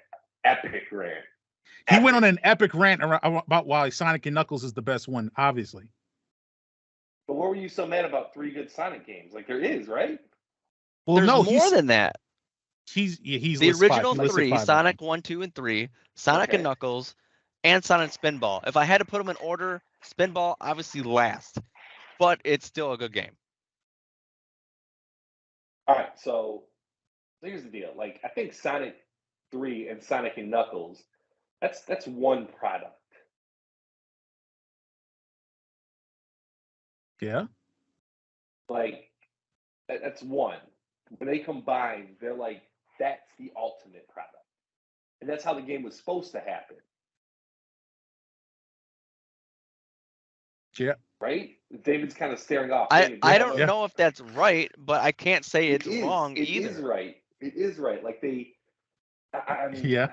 epic rant. He went on an epic rant about why Sonic and Knuckles is the best one, obviously. But what were you so mad about 3 good Sonic games? Like there is, right? Well, there's more than that. He's the original 3, Sonic 1, 2, and 3, Sonic and Knuckles, and Sonic Spinball. If I had to put them in order, Spinball obviously last, but it's still a good game. All right, so here's the deal. Like I think Sonic 3 and Sonic and Knuckles, that's one product. Yeah. Like that's one. When they combine, they're like that's the ultimate product. And that's how the game was supposed to happen. Yeah. Right? David's kind of staring off. I don't know if that's right, but I can't say it's wrong either. It is right. It is right. Like I mean, yeah.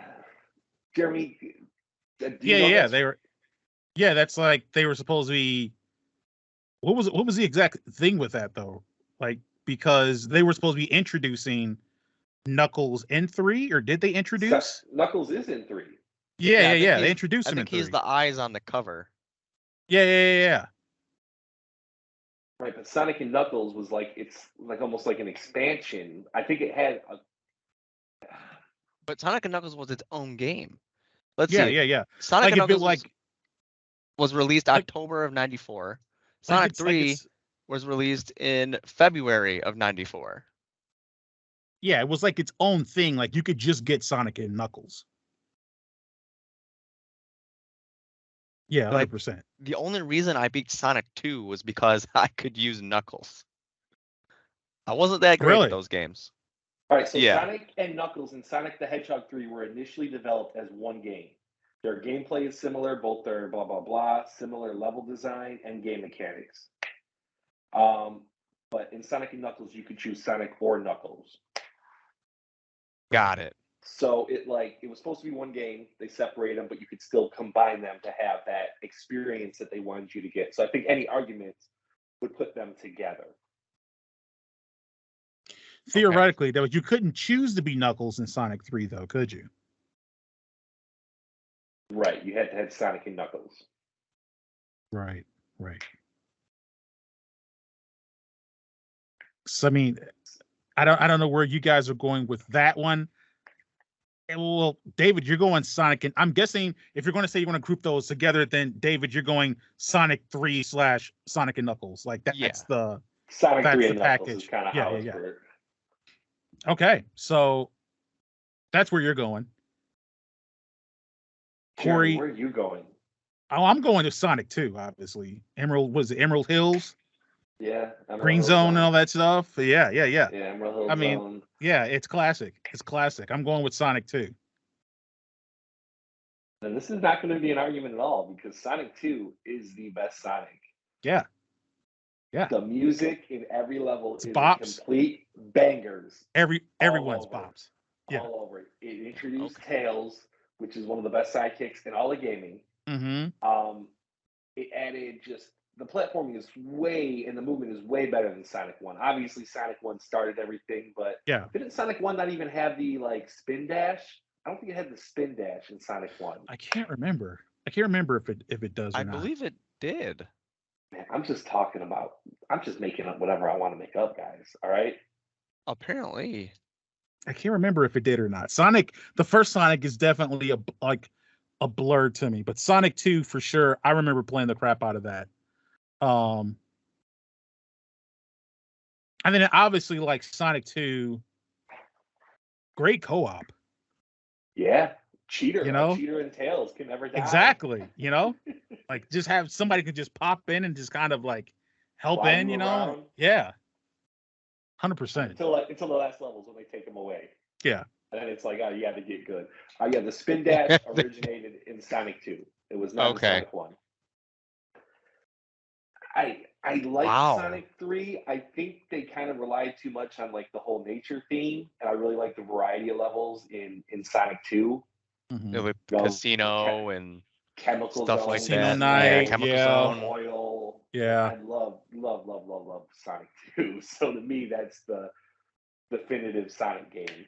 Jeremy. Yeah. They were. Yeah, that's like they were supposed to be. What was the exact thing with that though? Like because they were supposed to be introducing Knuckles in 3, or did they introduce? Knuckles is in 3. Yeah. They introduced him in 3. I think he's the eyes on the cover. Yeah. Right, but Sonic and Knuckles was like it's like almost like an expansion. I think it had But Sonic and Knuckles was its own game. Let's see. Yeah. Sonic and Knuckles was released October of 94. Sonic 3 was released in February of 94. Yeah, it was like its own thing. Like you could just get Sonic and Knuckles. Yeah, 100%. The only reason I beat Sonic 2 was because I could use Knuckles. I wasn't that great at those games. All right, so Sonic and Knuckles and Sonic the Hedgehog 3 were initially developed as one game. Their gameplay is similar, both their blah, blah, blah, similar level design and game mechanics. But in Sonic and Knuckles, you could choose Sonic or Knuckles. Got it. So it was supposed to be one game. They separate them, but you could still combine them to have that experience that they wanted you to get. So I think any arguments would put them together. Theoretically, though, you couldn't choose to be Knuckles in Sonic 3, though, could you? Right. You had to have Sonic and Knuckles. Right. So I mean, I don't know where you guys are going with that one. Well, David, you're going Sonic, and I'm guessing if you're going to say you want to group those together, then David, you're going Sonic 3 / Sonic and Knuckles. Like that's the Sonic 3 and package. Knuckles is kind of how it's worked. Okay, so that's where you're going. Corey, where are you going? Oh, I'm going to Sonic 2, obviously. Emerald Hills? Yeah. Green Zone and all that stuff. Yeah. Yeah, Emerald Hills. I mean, yeah, it's classic. I'm going with Sonic 2. And this is not going to be an argument at all because Sonic 2 is the best Sonic. Yeah. The music in every level is bops. Complete bangers. Everyone's bops. Yeah. All over it. It introduced Tails, which is one of the best sidekicks in all of gaming. Mm-hmm. It added just the platforming is way, and the movement is way better than Sonic 1. Obviously, Sonic 1 started everything, but Yeah. didn't Sonic 1 not even have the like spin dash? I don't think it had the spin dash in Sonic 1. I can't remember if it does or I not. believe it did. Man, I'm just making up whatever I want to make up, guys. All right. Apparently. I can't remember if it did or not. Sonic, the first Sonic is definitely a blur to me, but Sonic 2 for sure. I remember playing the crap out of that. And then obviously like Sonic 2, great co-op. Yeah. Cheater, You know? Cheater and Tails can never die. Exactly. You know? Like just have somebody could just pop in and just kind of like help Fly in, you you know? around. Yeah. 100%. Until the last levels when they take them away. Yeah. And then it's like, oh, you got to get good. Yeah, the spin dash originated in Sonic 2. It was not in Sonic 1. I like Sonic 3. I think they kind of relied too much on like the whole nature theme, and I really like the variety of levels in Sonic 2. Mm-hmm. With casino and chemical stuff zone, like Casino that. Night, Chemical zone. Oil. Yeah. I love Sonic 2. So to me, that's the definitive Sonic game.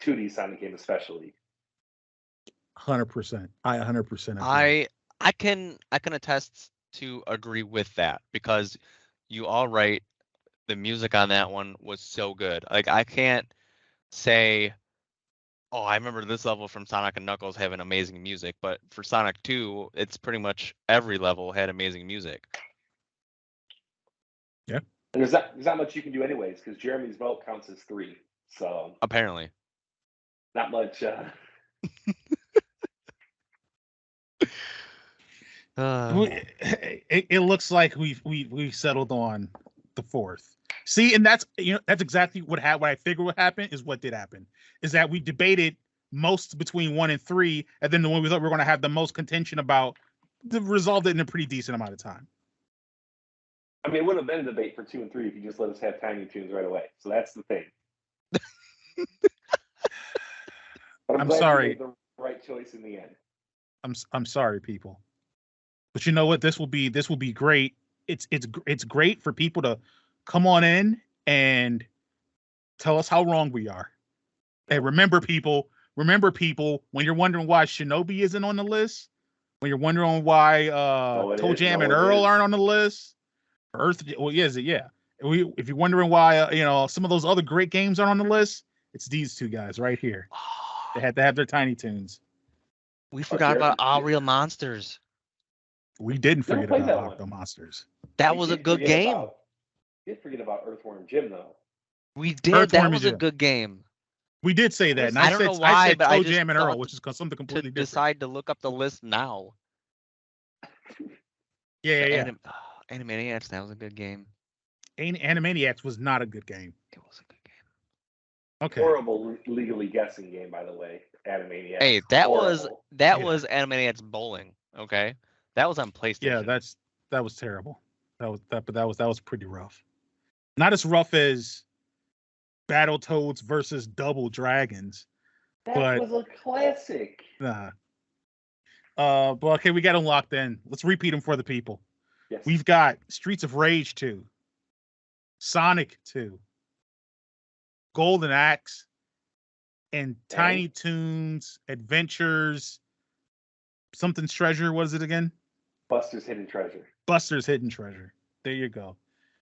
2D Sonic game especially. 100%. I 100% agree. I can attest to agree with that, because you all right, the music on that one was so good. Like I can't say, oh, I remember this level from Sonic and Knuckles having amazing music, but for Sonic 2, it's pretty much every level had amazing music. Yeah. And there's not much you can do anyways, because Jeremy's vote counts as 3. So apparently. Not much. It looks like we've settled on the 4th. See, and that's exactly what I figured would happen is what did happen is that we debated most between 1 and 3, and then the one we thought we were going to have the most contention about resolved it in a pretty decent amount of time. I mean, it wouldn't have been a debate for 2 and 3 if you just let us have Tiny Toons right away. So that's the thing. But I'm glad sorry. you made the right choice in the end. I'm sorry, people. But you know what? This will be great. It's great for people to come on in and tell us how wrong we are. And remember, people, when you're wondering why Shinobi isn't on the list, when you're wondering why Toe Jam and Earl aren't on the list, if you're wondering why some of those other great games aren't on the list, it's these two guys right here. They had to have their Tiny Toons. We forgot about All Real Monsters. We didn't forget about All Real Monsters. That was a good game. We did forget about Earthworm Jim, though. We did. That was a good game. We did say that. And I don't know why, I said but Toe Jam and Earl, which is something completely different. Decide to look up the list now. Yeah. Animaniacs, that was a good game. Animaniacs was not a good game. It was a good game. Okay. Horrible legally guessing game, by the way. Animaniacs. Hey, that was Animaniacs Bowling. Okay, that was on PlayStation. Yeah, that was terrible. But that was pretty rough. Not as rough as Battletoads versus Double Dragons. That was a classic. Nah. But okay, we got them locked in. Let's repeat them for the people. Yes. We've got Streets of Rage 2, Sonic 2, Golden Axe, and Tiny Toons Adventures. Something's Treasure. What is it again? Buster's Hidden Treasure. Buster's Hidden Treasure. There you go.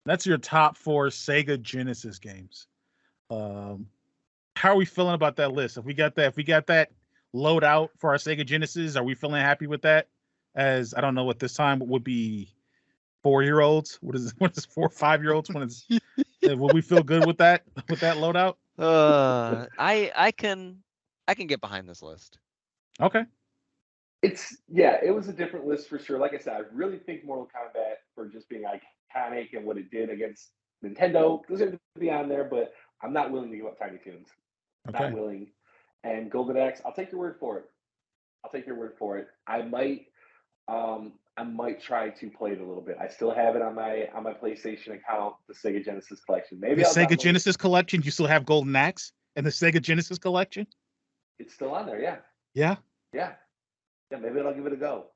That's your top 4 Sega Genesis games. How are we feeling about that list? If we got that load out for our Sega Genesis, are we feeling happy with that? As I don't know what this time would be 4-year-olds. What is 4 or 5-year-olds? Will we feel good with that loadout? I can get behind this list. Okay. It was a different list for sure. Like I said, I really think Mortal Kombat, for just being iconic and what it did against Nintendo, deserved to be on there, but I'm not willing to give up Tiny Toons. Okay. Not willing. And Golden Axe, I'll take your word for it. I might try to play it a little bit. I still have it on my PlayStation account, the Sega Genesis collection. Maybe the Sega Genesis collection. You still have Golden Axe and the Sega Genesis collection? It's still on there, yeah. Yeah. Yeah. Yeah, maybe I'll give it a go.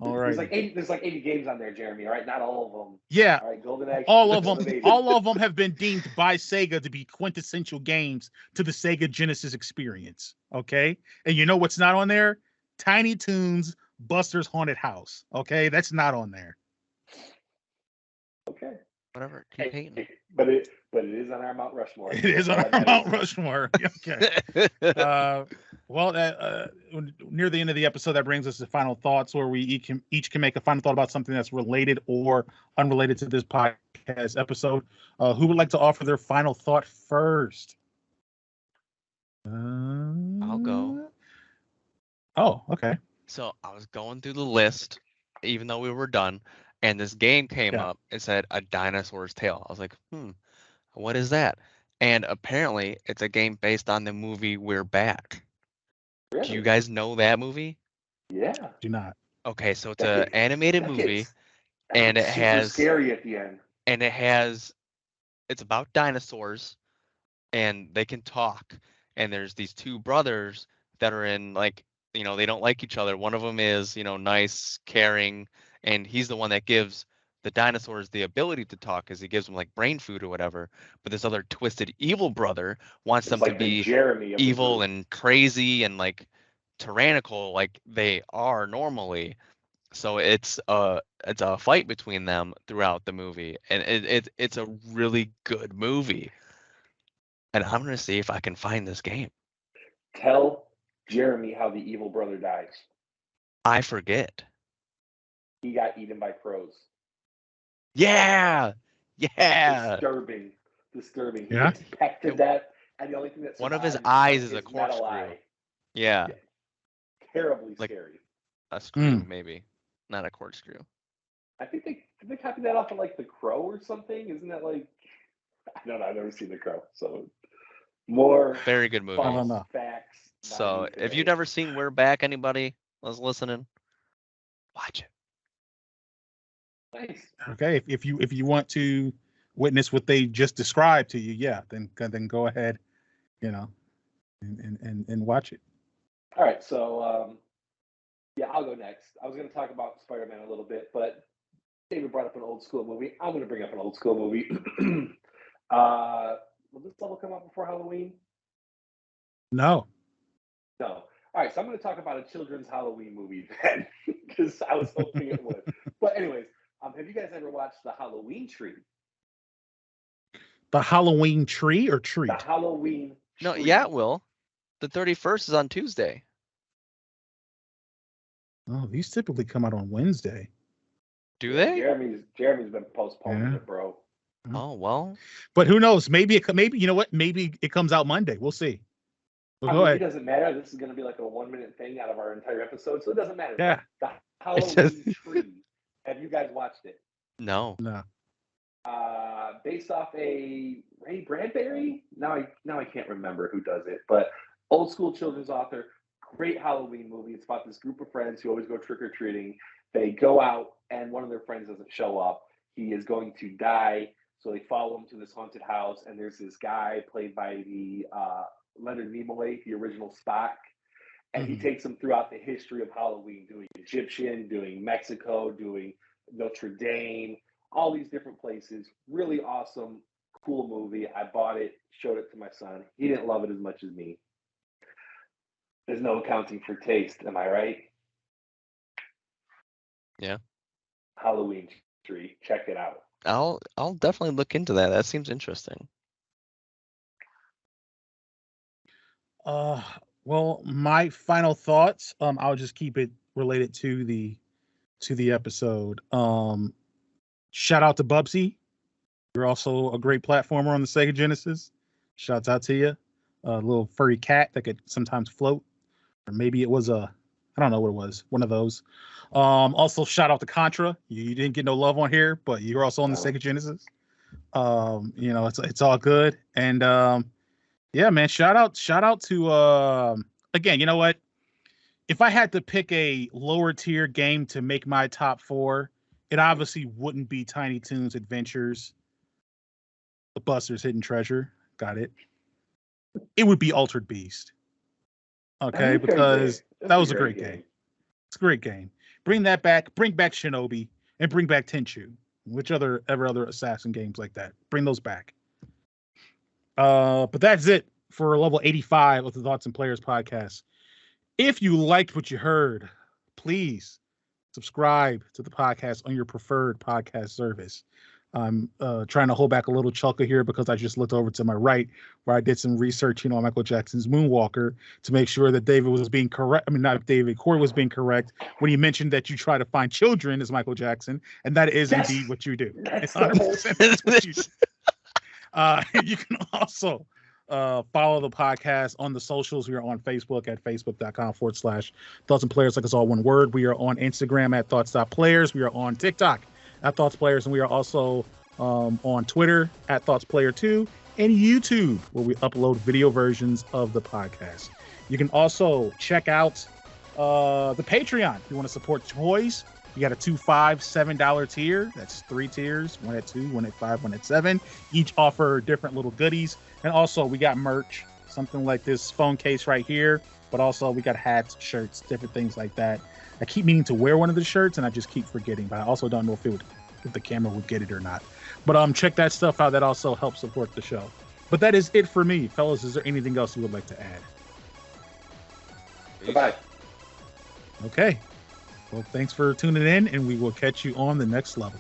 All There's right. like 80 games on there, Jeremy. All right, not all of them. Yeah. All right, Golden Axe. All of Golden them, 80. all of them have been deemed by Sega to be quintessential games to the Sega Genesis experience. Okay, and you know what's not on there? Tiny Toons, Buster's Haunted House. Okay, that's not on there. Okay. Whatever. Keep hating. But it is on our Mount Rushmore. It is on our Mount Rushmore. Okay. Well, near the end of the episode, that brings us to final thoughts, where we each can make a final thought about something that's related or unrelated to this podcast episode. Who would like to offer their final thought first? I'll go. Oh, okay. So I was going through the list, even though we were done, and this game came up. It said A Dinosaur's Tale. I was like, what is that? And apparently, it's a game based on the movie We're Back. Really? Do you guys know that movie? Yeah. Do not. Okay, so it's an animated movie, and it super has scary at the end. And it's about dinosaurs, and they can talk. And there's these two brothers that are in, like, they don't like each other. One of them is, nice, caring, and he's the one that gives the dinosaurs the ability to talk, because he gives them like brain food or whatever. But this other twisted evil brother wants them to be evil and crazy and like tyrannical, like they are normally. So it's a fight between them throughout the movie, and it's a really good movie. And I'm gonna see if I can find this game. Tell Jeremy how the evil brother dies. I forget. He got eaten by crows. Yeah. Disturbing. He gets pecked to death, and the only thing that's one of his eyes is a corkscrew. Yeah. Terribly scary. A screw, maybe, not a corkscrew. I think they copied that off of like The Crow or something. Isn't that like? I don't know. I've never seen The Crow, so more very good movie. Facts. So if you've never seen We're Back, anybody was listening, watch it. Nice. Okay, if you want to witness what they just described to you, then go ahead, and watch it. All right, so I'll go next. I was going to talk about Spider-Man a little bit, but David brought up an old school movie. I'm going to bring up an old school movie. Will this level come out before Halloween? No. All right, so I'm going to talk about a children's Halloween movie then, because I was hoping it would. But anyways, have you guys ever watched The Halloween Tree? The Halloween Tree or Treat? The Halloween No, Tree. yeah, it will. The 31st is on Tuesday. Oh, these typically come out on Wednesday. Do they? Jeremy's been postponing it, bro. Oh, well. But who knows? Maybe you know what? Maybe it comes out Monday. We'll see. Well, go ahead. It doesn't matter. This is going to be like a 1-minute thing out of our entire episode, so it doesn't matter. Yeah. The Halloween Tree. Have you guys watched it? No. Based off a Ray Bradbury. Now I can't remember who does it, but old school children's author. Great Halloween movie. It's about this group of friends who always go trick or treating. They go out, and one of their friends doesn't show up. He is going to die, so they follow him to this haunted house. And there's this guy played by the Leonard Nimoy, the original Spock, and he takes them throughout the history of Halloween, doing Egyptian, doing Mexico, doing Notre Dame, all these different places. Really awesome, cool movie. I bought it, showed it to my son. He didn't love it as much as me. There's no accounting for taste, am I right? Yeah. Halloween Tree, check it out. I'll definitely look into that. That seems interesting. Well, my final thoughts. I'll just keep it related to the episode. Shout out to Bubsy. You're also a great platformer on the Sega Genesis. Shouts out to you. A little furry cat that could sometimes float, or maybe it was I don't know what it was. One of those. Also shout out to Contra. You didn't get no love on here, but you're also on the Sega Genesis. It's all good. And yeah, man, shout out to again, you know what? If I had to pick a lower tier game to make my top 4, it obviously wouldn't be Tiny Toons Adventures, The Buster's Hidden Treasure. Got it. It would be Altered Beast. Okay, because that was a great game. It's a great game. Bring that back. Bring back Shinobi and bring back Tenchu. Which other assassin games like that? Bring those back. But that's it for level 85 of the Thoughts and Players podcast. If you liked what you heard, please subscribe to the podcast on your preferred podcast service. I'm trying to hold back a little chuckle here because I just looked over to my right where I did some research, on Michael Jackson's Moonwalker to make sure that David was being correct. I mean, not David, Corey was being correct when he mentioned that you try to find children as Michael Jackson, and that is indeed what you do. It's 100% that's what you do. You can also follow the podcast on the socials. We are on Facebook at facebook.com/Thoughts and Players, like it's all one word. We are on Instagram at Thoughts.Players. We are on TikTok at Thoughts Players, and we are also on Twitter at Thoughts Player 2 and YouTube, where we upload video versions of the podcast. You can also check out the Patreon if you want to support toys. You got a $2, $5, $7 tier. That's 3 tiers, one at $2, one at $5, one at $7. Each offer different little goodies. And also we got merch, something like this phone case right here, but also we got hats, shirts, different things like that. I keep meaning to wear one of the shirts and I just keep forgetting, but I also don't know if the camera would get it or not. But check that stuff out. That also helps support the show. But that is it for me. Fellas, is there anything else you would like to add? Goodbye. Okay. Well, thanks for tuning in, and we will catch you on the next level.